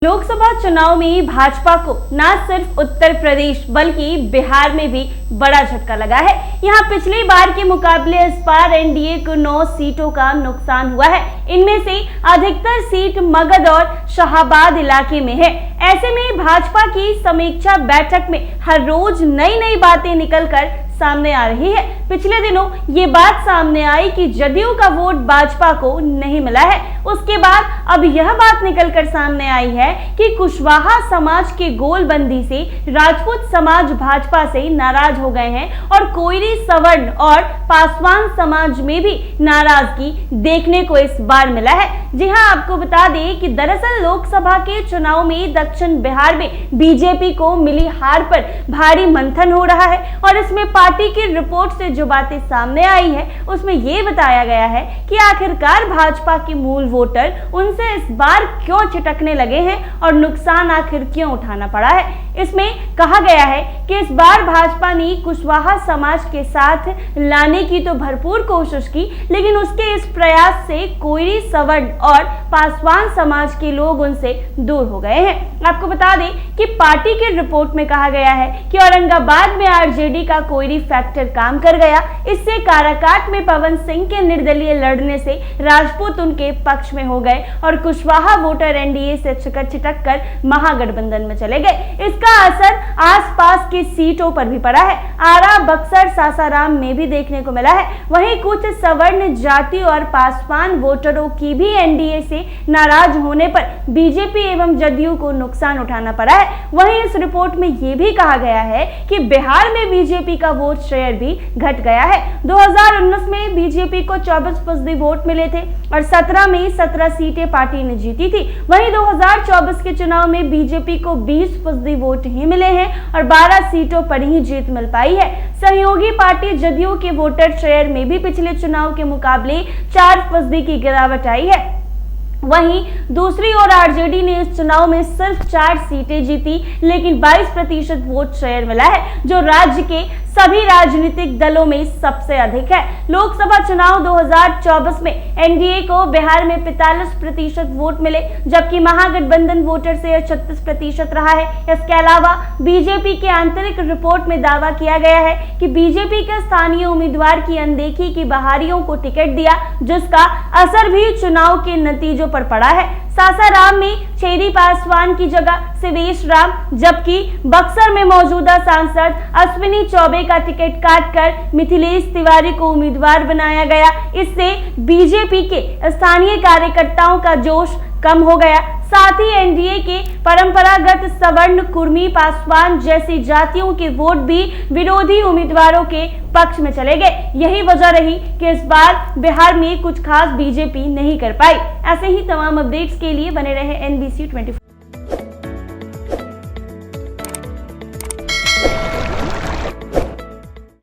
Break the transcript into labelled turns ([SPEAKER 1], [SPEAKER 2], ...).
[SPEAKER 1] लोकसभा चुनाव में भाजपा को न सिर्फ उत्तर प्रदेश बल्कि बिहार में भी बड़ा झटका लगा है। यहां पिछली बार के मुकाबले इस बार एनडीए को 9 सीटों का नुकसान हुआ है। इनमें से अधिकतर सीट मगध और शाहाबाद इलाके में है। ऐसे में भाजपा की समीक्षा बैठक में हर रोज नई नई बातें निकलकर सामने आ रही है। पिछले दिनों ये बात सामने आई कि जदयू का वोट भाजपा को नहीं मिला है। उसके बाद अब यह बात निकलकर सामने आई है कि कुशवाहा समाज के गोलबंदी से राजपूत समाज भाजपा से नाराज हो गए हैं और कोयरी सवर्ण और पासवान समाज में भी नाराजगी देखने को इस बार मिला है। जी हां, आपको बता दें कि दरअसल लोकसभा के चुनाव में दक्षिण बिहार में बीजेपी को मिली हार पर भारी मंथन हो रहा है और इसमें पार्टी की रिपोर्ट से जो बातें सामने आई है उसमें यह बताया गया है कि आखिरकार भाजपा के मूल वोटर उनसे इस बार क्यों छिटकने लगे हैं और नुकसान आखिर क्यों उठाना पड़ा है। इसमें कहा गया है कि इस बार भाजपा ने कुशवाहा समाज के साथ लाने की तो भरपूर कोशिश की, लेकिन उसके इस प्रयास से कोयरी सवर्ण और पासवान समाज के लोग उनसे दूर हो गए हैं। आपको बता दें कि पार्टी की रिपोर्ट में कहा गया है कि औरंगाबाद में आरजेडी का कोयरी फैक्टर काम कर गया। इससे काराकाट में पवन सिंह के निर्दलीय लड़ने से राजपूत उनके पक्ष में हो गए और कुशवाहा वोटर एनडीए से छिटक कर महागठबंधन में चले गए। इसका असर आसपास की सीटों पर भी पड़ा है। आरा, बक्सर, सासाराम में भी देखने को मिला है। वहीं कुछ सवर्ण जाति और पासवान वोटरों की भी एनडीए से नाराज होने पर बीजेपी एवं जदयू को नुकसान उठाना पड़ा है। वहीं इस रिपोर्ट में यह भी कहा गया है कि बिहार में बीजेपी का वोट शेयर भी घट गया है। 2019 में बीजेपी को 24% वोट मिले थे और 17 में 17 सीटें पार्टी ने जीती थी। वहीं 2024 के चुनाव में बीजेपी को 20% वोट ही मिले हैं और 12 सीटों पर ही जीत मिल पाई है। सहयोगी पार्टी जदयू के वोटर शेयर में भी पिछले चुनाव के मुकाबले 4% की गिरावट आई है। वहीं दूसरी ओर आरजेडी ने इस चुनाव में सिर्फ 4 सीटें जीती, लेकिन 22% वोट शेयर मिला है, जो राज्य के सभी राजनीतिक दलों में सबसे अधिक है। लोकसभा चुनाव 2024 में एनडीए को बिहार में 45% वोट मिले, जबकि महागठबंधन वोटर शेयर 36% रहा है। इसके अलावा बीजेपी के आंतरिक रिपोर्ट में दावा किया गया है कि बीजेपी के स्थानीय उम्मीदवार की अनदेखी की बहारियों को टिकट दिया, जिसका असर भी चुनाव के नतीजों पर पड़ा है। सासाराम में छेदी पासवान की जगह शिवेश राम, जबकि बक्सर में मौजूदा सांसद अश्विनी चौबे का टिकट काटकर मिथिलेश तिवारी को उम्मीदवार बनाया गया। इससे बीजेपी के स्थानीय कार्यकर्ताओं का जोश कम हो गया। साथ ही एनडीए के परंपरागत सवर्ण, कुर्मी, पासवान जैसी जातियों के वोट भी विरोधी उम्मीदवारों के पक्ष में चले गए। यही वजह रही कि इस बार बिहार में कुछ खास बीजेपी नहीं कर पाई। ऐसे ही तमाम अपडेट्स के लिए बने रहे NBC 24।